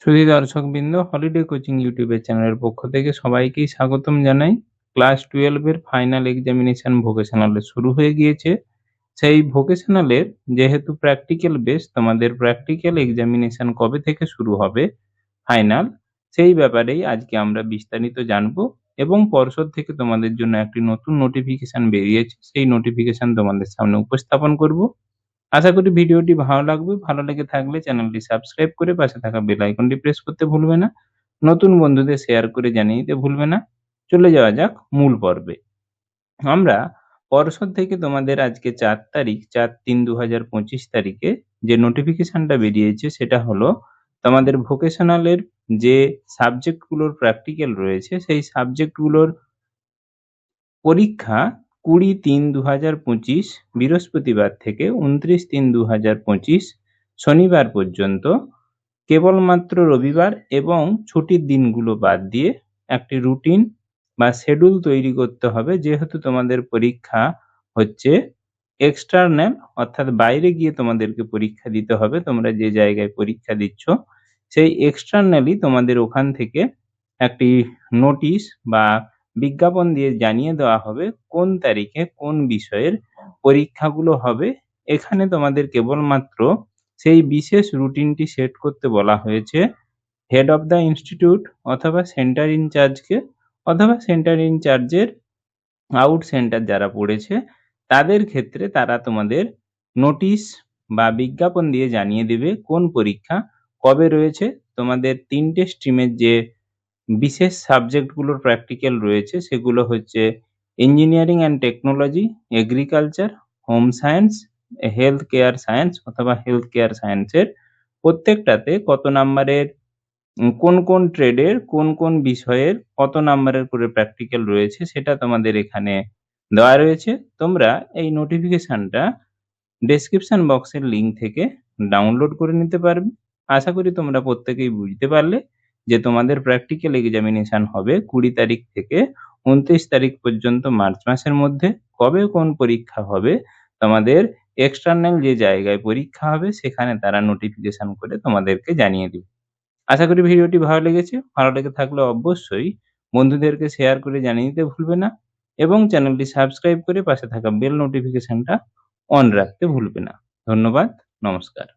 সুধী দর্শকবৃন্দ, holiday coaching ইউটিউবের চ্যানেলের পক্ষ থেকে সবাইকেই স্বাগতম জানাই। ক্লাস 12 এর ফাইনাল এক্সামিনেশন ভোকেশনালে শুরু হয়ে গিয়েছে। সেই ভোকেশনালের যেহেতু প্র্যাকটিক্যাল বেস, তোমাদের প্র্যাকটিক্যাল এক্সামিনেশন কবে থেকে শুরু হবে ফাইনাল, সেই ব্যাপারেই আজকে আমরা বিস্তারিত জানবো। এবং পর্ষদ থেকে তোমাদের জন্য একটি নতুন নোটিফিকেশন বেরিয়েছে, সেই নোটিফিকেশন তোমাদের সামনে উপস্থাপন করব। আশা করি ভিডিওটি ভালো লাগবে। ভালো লেগে থাকলে চ্যানেলটি সাবস্ক্রাইব করে পাশে থাকা বেল আইকনটি প্রেস করতে ভুলবে না। নতুন বন্ধুদের শেয়ার করে জানিয়ে দিতে ভুলবে না। চলে যাওয়া যাক মূল পর্বে। আমরা পর্ষদ থেকে তোমাদের আজকে 4 তারিখ 4/3/2025 তারিখে যে নোটিফিকেশনটা বেরিয়েছে সেটা হলো তোমাদের ভোকেশনালের যে সাবজেক্টগুলোর প্র্যাকটিক্যাল রয়েছে সেই সাবজেক্টগুলোর পরীক্ষা 20/3/2025 বৃহস্পতিবার থেকে 29/3/2025 শনিবার পর্যন্ত কেবলমাত্র রবিবার এবং ছুটির দিনগুলো বাদ দিয়ে একটি রুটিন বা শিডিউল তৈরি করতে হবে। যেহেতু তোমাদের পরীক্ষা হচ্ছে এক্সটার্নাল, অর্থাৎ বাইরে গিয়ে তোমাদেরকে পরীক্ষা দিতে হবে। তোমরা যে জায়গায় পরীক্ষা দিচ্ছ সেই এক্সটার্নালি তোমাদের ওখান থেকে একটি নোটিশ বা বিজ্ঞাপন দিয়ে জানিয়ে দেওয়া হবে কোন তারিখে কোন বিষয়ের পরীক্ষাগুলো হবে। এখানে তোমাদের কেবলমাত্র সেই বিশেষ রুটিনটি সেট করতে বলা হয়েছে হেড অফ দ্য ইনস্টিটিউট অথবা সেন্টার ইনচার্জকে, অথবা সেন্টার ইনচার্জের আউট সেন্টার যারা পড়েছে তাদের ক্ষেত্রে তারা তোমাদের নোটিশ বা বিজ্ঞাপন দিয়ে জানিয়ে দেবে কোন পরীক্ষা কবে রয়েছে। তোমাদের 3টে স্ট্রিমের যে বিশেষ সাবজেক্টগুলোর প্র্যাকটিক্যাল রয়েছে সেগুলো হচ্ছে engineering and technology, agriculture, home science, health care science অথবা হেলথ কেয়ার সায়েন্সের প্রত্যেকটাতে কত নাম্বারের কোন কোন ট্রেডের কোন কোন বিষয়ের কত নাম্বারের করে প্র্যাকটিক্যাল রয়েছে সেটা তোমাদের এখানে দেওয়া রয়েছে। তোমরা এই নোটিফিকেশনটা ডেসক্রিপশন বক্সের লিঙ্ক থেকে ডাউনলোড করে নিতে পারবে। আশা করি তোমরা প্রত্যেকেই বুঝতে পারলে যে তোমাদের প্র্যাকটিক্যাল এক্সামিনেশন হবে 20 তারিখ থেকে 29 তারিখ পর্যন্ত মার্চ মাসের মধ্যে। কবে কোন পরীক্ষা হবে তোমাদের এক্সটার্নাল যে জায়গায় পরীক্ষা হবে সেখানে তারা নোটিফিকেশন করে তোমাদেরকে জানিয়ে দিবে। আশা করি ভিডিওটি ভালো লেগেছে। ভালো লেগে থাকলে অবশ্যই বন্ধুদেরকে শেয়ার করে জানিয়ে দিতে ভুলবে না এবং চ্যানেলটি সাবস্ক্রাইব করে পাশে থাকা বেল নোটিফিকেশনটা অন রাখতে ভুলবে না। ধন্যবাদ। নমস্কার।